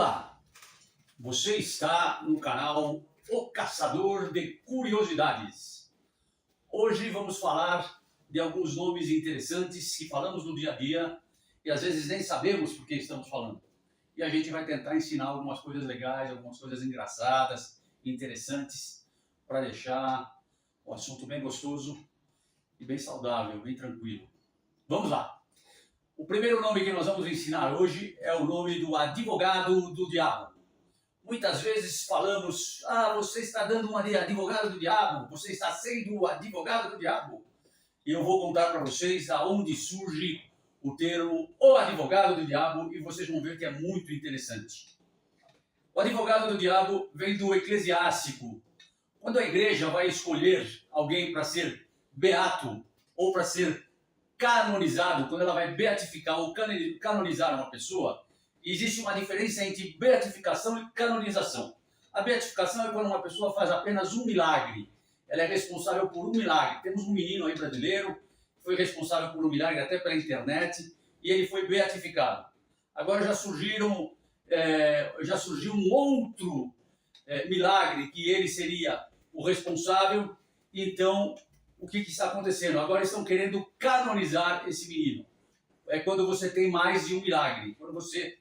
Olá, você está no canal O Caçador de Curiosidades. Hoje vamos falar de alguns nomes interessantes que falamos no dia a dia e às vezes nem sabemos por que estamos falando. E a gente vai tentar ensinar algumas coisas legais, algumas coisas engraçadas, interessantes, para deixar o assunto bem gostoso e bem saudável, bem tranquilo. Vamos lá! O primeiro nome que nós vamos ensinar hoje é o nome do advogado do diabo. Muitas vezes falamos, você está dando uma de advogado do diabo, você está sendo o advogado do diabo. E eu vou contar para vocês de onde surge o termo o advogado do diabo e vocês vão ver que é muito interessante. O advogado do diabo vem do eclesiástico. Quando a igreja vai escolher alguém para ser beato ou para ser canonizado, quando ela vai beatificar ou canonizar uma pessoa, existe uma diferença entre beatificação e canonização. A beatificação é quando uma pessoa faz apenas um milagre. Ela é responsável por um milagre. Temos um menino aí brasileiro que foi responsável por um milagre até pela internet e ele foi beatificado. Agora já surgiu um outro milagre que ele seria o responsável. Então, o que está acontecendo? Agora estão querendo canonizar esse menino. É quando você tem mais de um milagre. Quando você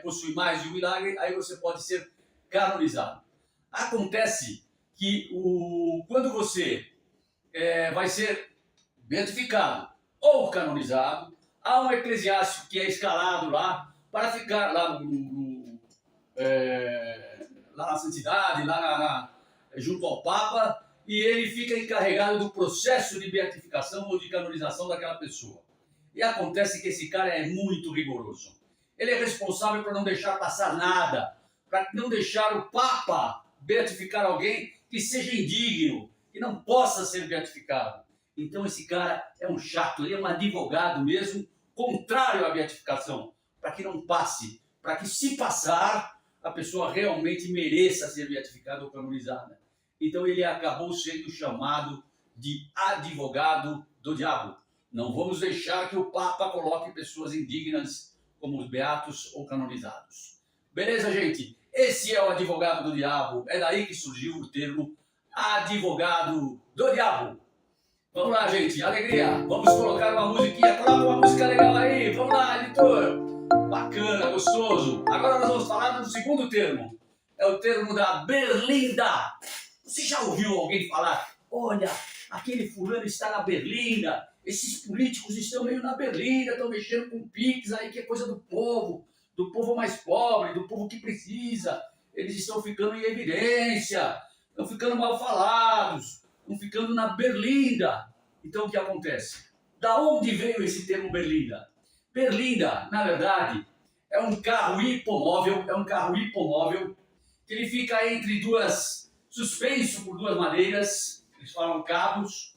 possui mais de um milagre, aí você pode ser canonizado. Acontece que quando você vai ser beatificado ou canonizado, há um eclesiástico que é escalado lá para ficar lá, lá na santidade, junto ao Papa, e ele fica encarregado do processo de beatificação ou de canonização daquela pessoa. E acontece que esse cara é muito rigoroso. Ele é responsável por não deixar passar nada, para não deixar o Papa beatificar alguém que seja indigno, que não possa ser beatificado. Então esse cara é um chato, ele é um advogado mesmo, contrário à beatificação, para que não passe, para que se passar, a pessoa realmente mereça ser beatificada ou canonizada. Então ele acabou sendo chamado de advogado do diabo. Não vamos deixar que o Papa coloque pessoas indignas como os beatos ou canonizados. Beleza, gente? Esse é o advogado do diabo. É daí que surgiu o termo advogado do diabo. Vamos lá, gente. Alegria. Vamos colocar uma musiquinha. Coloca uma música legal aí. Vamos lá, editor. Bacana, gostoso. Agora nós vamos falar do segundo termo. É o termo da berlinda. Você já ouviu alguém falar, olha, aquele fulano está na berlinda, esses políticos estão meio na berlinda, estão mexendo com Pix aí, que é coisa do povo mais pobre, do povo que precisa. Eles estão ficando em evidência, estão ficando mal falados, estão ficando na berlinda. Então o que acontece? Da onde veio esse termo berlinda? Berlinda, na verdade, é um carro hipomóvel, que ele fica entre suspenso por duas madeiras, eles falam cabos,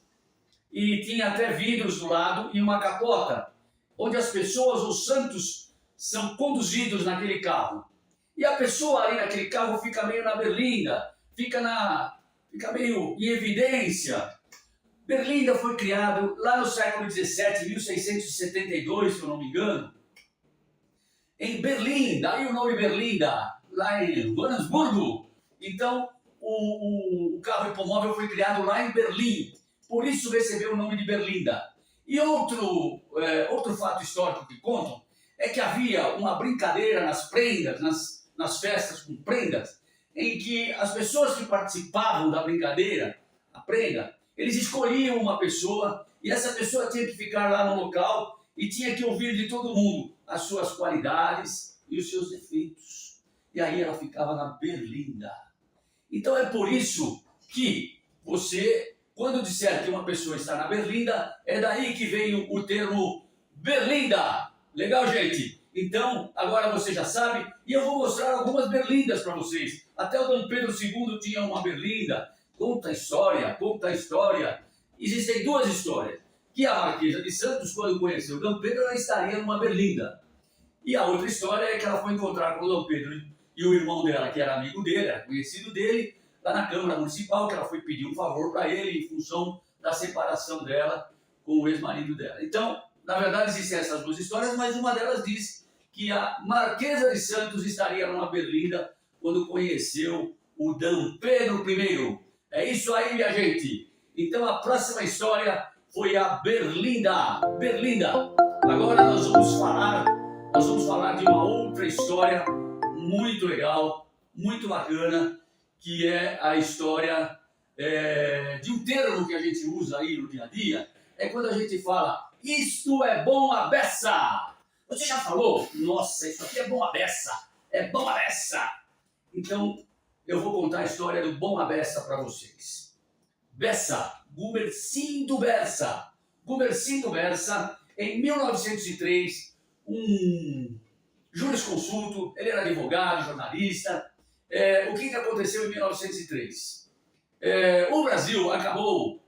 e tinha até vidros do lado e uma capota, onde as pessoas, os santos, são conduzidos naquele carro. E a pessoa ali naquele carro fica meio na berlinda, fica meio em evidência. Berlinda foi criado lá no século XVII, 1672, se eu não me engano, em Berlim, daí o nome Berlinda, lá em Joanesburgo. Então, o carro hipomóvel foi criado lá em Berlim, por isso recebeu o nome de berlinda. E outro fato histórico que contam é que havia uma brincadeira nas prendas, nas festas com prendas, em que as pessoas que participavam da brincadeira, a prenda, eles escolhiam uma pessoa e essa pessoa tinha que ficar lá no local e tinha que ouvir de todo mundo as suas qualidades e os seus defeitos. E aí ela ficava na berlinda. Então é por isso que você, quando disser que uma pessoa está na berlinda, é daí que veio o termo berlinda. Legal, gente? Então, agora você já sabe, e eu vou mostrar algumas berlindas para vocês. Até o Dom Pedro II tinha uma berlinda. Conta a história. Existem duas histórias. Que a Marquesa de Santos, quando conheceu o Dom Pedro, ela estaria numa berlinda. E a outra história é que ela foi encontrar com o Dom Pedro e o irmão dela, que era amigo dele, era conhecido dele, lá na Câmara Municipal, que ela foi pedir um favor para ele em função da separação dela com o ex-marido dela. Então, na verdade, existem essas duas histórias, mas uma delas diz que a Marquesa de Santos estaria numa berlinda quando conheceu o Dom Pedro I. É isso aí, minha gente. Então a próxima história foi a Berlinda. Berlinda. Agora nós vamos falar de uma outra história muito legal, muito bacana, que é a história de um termo que a gente usa aí no dia a dia. É quando a gente fala, isto é bom a beça. Você já falou? Nossa, isso aqui é bom a beça. É bom a beça. Então, eu vou contar a história do bom a beça para vocês. Bessa, Gumersindo Bessa. Gumersindo Bessa, em 1903, um jurisconsulto, ele era advogado, jornalista. O que aconteceu em 1903? O Brasil acabou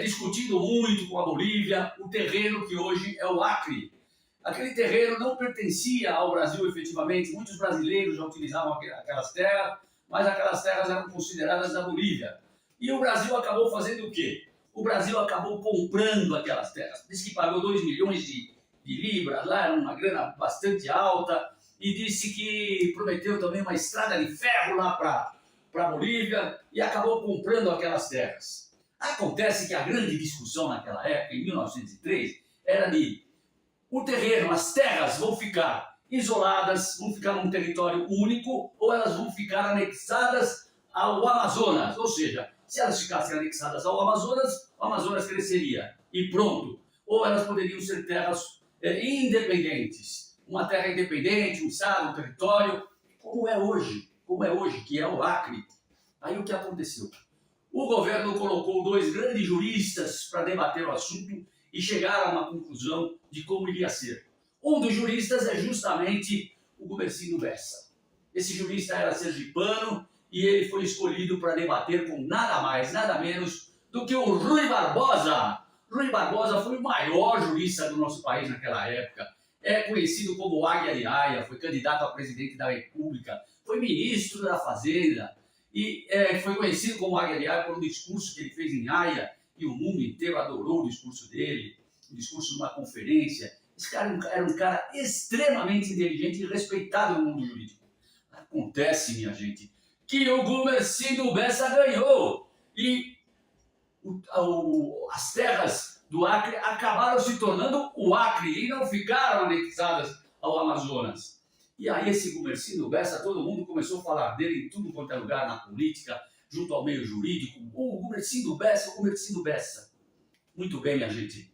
discutindo muito com a Bolívia o terreno que hoje é o Acre. Aquele terreno não pertencia ao Brasil efetivamente, muitos brasileiros já utilizavam aquelas terras, mas aquelas terras eram consideradas da Bolívia. E o Brasil acabou fazendo o quê? O Brasil acabou comprando aquelas terras. Diz que pagou 2 milhões de libras, lá era uma grana bastante alta, e disse que prometeu também uma estrada de ferro lá para a Bolívia, e acabou comprando aquelas terras. Acontece que a grande discussão naquela época, em 1903, era de o terreno, as terras vão ficar isoladas, vão ficar num território único, ou elas vão ficar anexadas ao Amazonas. Ou seja, se elas ficassem anexadas ao Amazonas, o Amazonas cresceria e pronto. Ou elas poderiam ser terras independentes. Uma terra independente, um estado, um território, como é hoje, que é o Acre. Aí o que aconteceu? O governo colocou 2 grandes juristas para debater o assunto e chegaram a uma conclusão de como iria ser. Um dos juristas é justamente o Gumersindo Bessa. Esse jurista era sergipano e ele foi escolhido para debater com nada mais, nada menos do que o Rui Barbosa. Rui Barbosa foi o maior jurista do nosso país naquela época. É conhecido como Águia de Haia, foi candidato a presidente da República, foi ministro da Fazenda e foi conhecido como Águia de Haia por um discurso que ele fez em Haia, e o mundo inteiro adorou o discurso dele, um discurso numa conferência. Esse cara era um cara extremamente inteligente e respeitado no mundo jurídico. Acontece, minha gente, que o Gumersindo Bessa ganhou e as terras do Acre acabaram se tornando o Acre e não ficaram anexadas ao Amazonas. E aí esse Gumersindo Bessa, todo mundo começou a falar dele em tudo quanto é lugar, na política, junto ao meio jurídico. O Gumersindo Bessa, o Gumersindo Bessa. Muito bem, minha gente.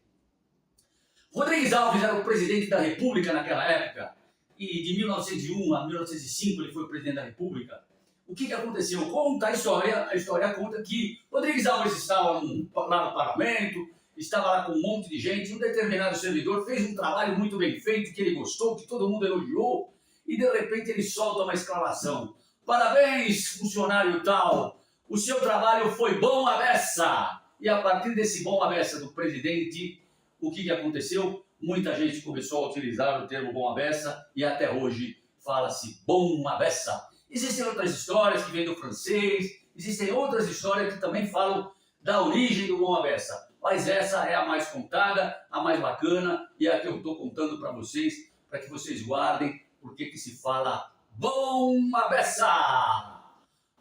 Rodrigues Alves era o presidente da República naquela época, e de 1901 a 1905 ele foi o presidente da República. O que aconteceu? Conta a história conta que Rodrigues Alves estava lá no parlamento, estava lá com um monte de gente, um determinado servidor fez um trabalho muito bem feito, que ele gostou, que todo mundo elogiou, e de repente ele solta uma exclamação. Parabéns, funcionário tal, o seu trabalho foi bom a beça. E a partir desse bom a beça do presidente, o que aconteceu? Muita gente começou a utilizar o termo bom a beça e até hoje fala-se bom a beça. Existem outras histórias que vêm do francês, existem outras histórias que também falam da origem do bom a beça. Mas essa é a mais contada, a mais bacana e é a que eu estou contando para vocês que vocês guardem porque que se fala bom a beça.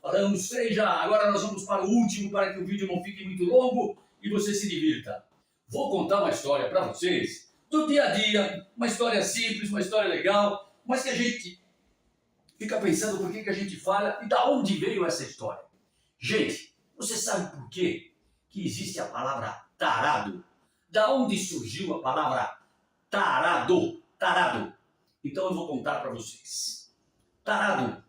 Falamos 3 já, agora nós vamos para o último para que o vídeo não fique muito longo e você se divirta. Vou contar uma história para vocês do dia a dia, uma história simples, uma história legal, mas que a gente fica pensando por que a gente fala e da onde veio essa história. Gente, você sabe por quê que existe a palavra tarado? Da onde surgiu a palavra tarado? Tarado. Então eu vou contar para vocês. Tarado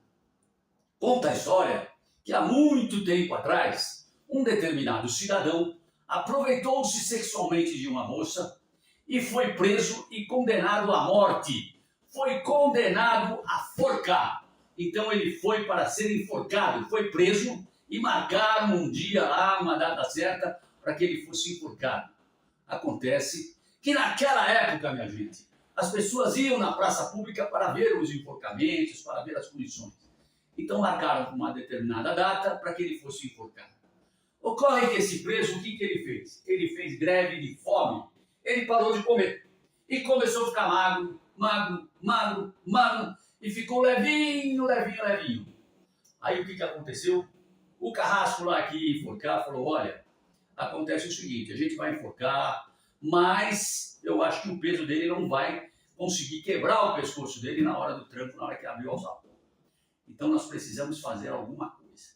conta a história que há muito tempo atrás, um determinado cidadão aproveitou-se sexualmente de uma moça e foi preso e condenado à morte. Foi condenado à forca. Então ele foi para ser enforcado, foi preso e marcaram um dia lá, uma data certa, para que ele fosse enforcado. Acontece que naquela época, minha gente, as pessoas iam na praça pública para ver os enforcamentos, para ver as punições. Então marcaram uma determinada data para que ele fosse enforcado. Ocorre que esse preso, o que ele fez? Ele fez greve de fome. Ele parou de comer e começou a ficar magro, magro, magro, magro, e ficou levinho, levinho, levinho. Aí o que aconteceu? O carrasco lá que ia enforcar falou, olha, acontece o seguinte, a gente vai enforcar, mas eu acho que o peso dele não vai conseguir quebrar o pescoço dele na hora do tranco, na hora que abrir o alçapão. Então nós precisamos fazer alguma coisa.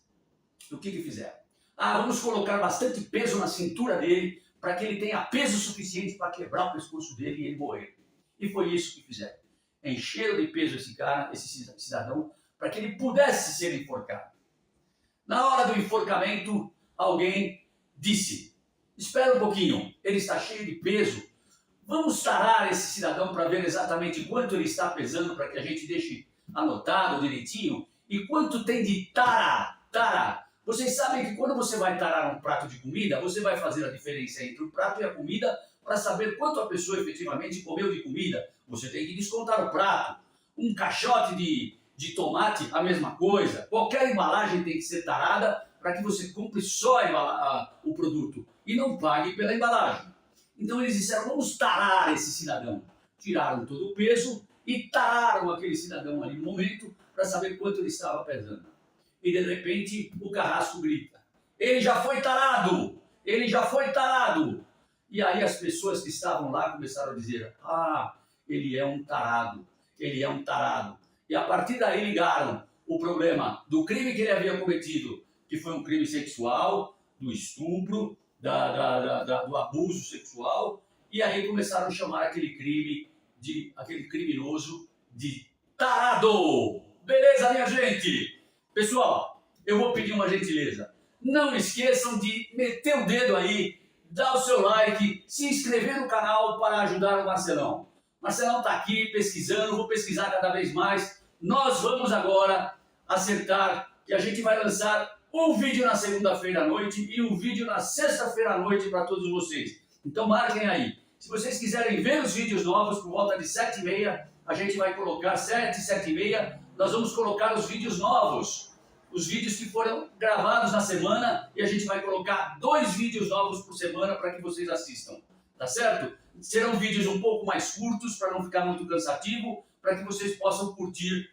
O que fizeram? Vamos colocar bastante peso na cintura dele para que ele tenha peso suficiente para quebrar o pescoço dele e ele morrer. E foi isso que fizeram. Encheram de peso esse cara, esse cidadão, para que ele pudesse ser enforcado. Na hora do enforcamento, alguém disse, espera um pouquinho, ele está cheio de peso, vamos tarar esse cidadão para ver exatamente quanto ele está pesando para que a gente deixe anotado direitinho e quanto tem de tarar. Vocês sabem que quando você vai tarar um prato de comida, você vai fazer a diferença entre o prato e a comida para saber quanto a pessoa efetivamente comeu de comida. Você tem que descontar o prato. Um caixote de tomate, a mesma coisa. Qualquer embalagem tem que ser tarada para que você compre só o produto e não pague pela embalagem. Então eles disseram, vamos tarar esse cidadão. Tiraram todo o peso e tararam aquele cidadão ali no momento para saber quanto ele estava pesando. E de repente o carrasco grita, ele já foi tarado, ele já foi tarado. E aí as pessoas que estavam lá começaram a dizer, ele é um tarado, ele é um tarado. E a partir daí ligaram o problema do crime que ele havia cometido, que foi um crime sexual, do estupro, do abuso sexual, e aí começaram a chamar aquele criminoso de tarado. Beleza, minha gente? Pessoal, eu vou pedir uma gentileza. Não esqueçam de meter o dedo aí, dar o seu like, se inscrever no canal para ajudar o Marcelão. Marcelão está aqui pesquisando, vou pesquisar cada vez mais. Nós vamos agora acertar que a gente vai lançar um vídeo na segunda-feira à noite e um vídeo na sexta-feira à noite para todos vocês. Então marquem aí. Se vocês quiserem ver os vídeos novos por volta de 7h30, a gente vai colocar 7h30, nós vamos colocar os vídeos novos. Os vídeos que foram gravados na semana e a gente vai colocar 2 vídeos novos por semana para que vocês assistam. Tá certo? Serão vídeos um pouco mais curtos para não ficar muito cansativo, para que vocês possam curtir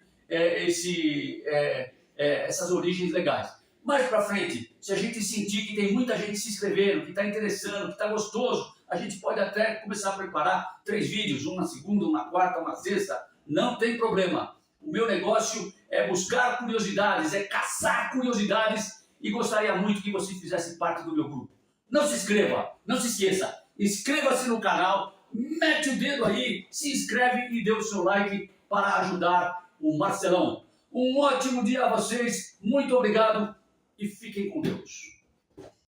essas origens legais. Mais para frente, se a gente sentir que tem muita gente se inscrevendo, que está interessando, que está gostoso, a gente pode até começar a preparar 3 vídeos, um na segunda, um na quarta, uma na sexta, não tem problema. O meu negócio é buscar curiosidades, é caçar curiosidades e gostaria muito que você fizesse parte do meu grupo. Não se inscreva, não se esqueça, inscreva-se no canal, mete o dedo aí, se inscreve e dê o seu like para ajudar o Marcelão. Um ótimo dia a vocês, muito obrigado e fiquem com Deus.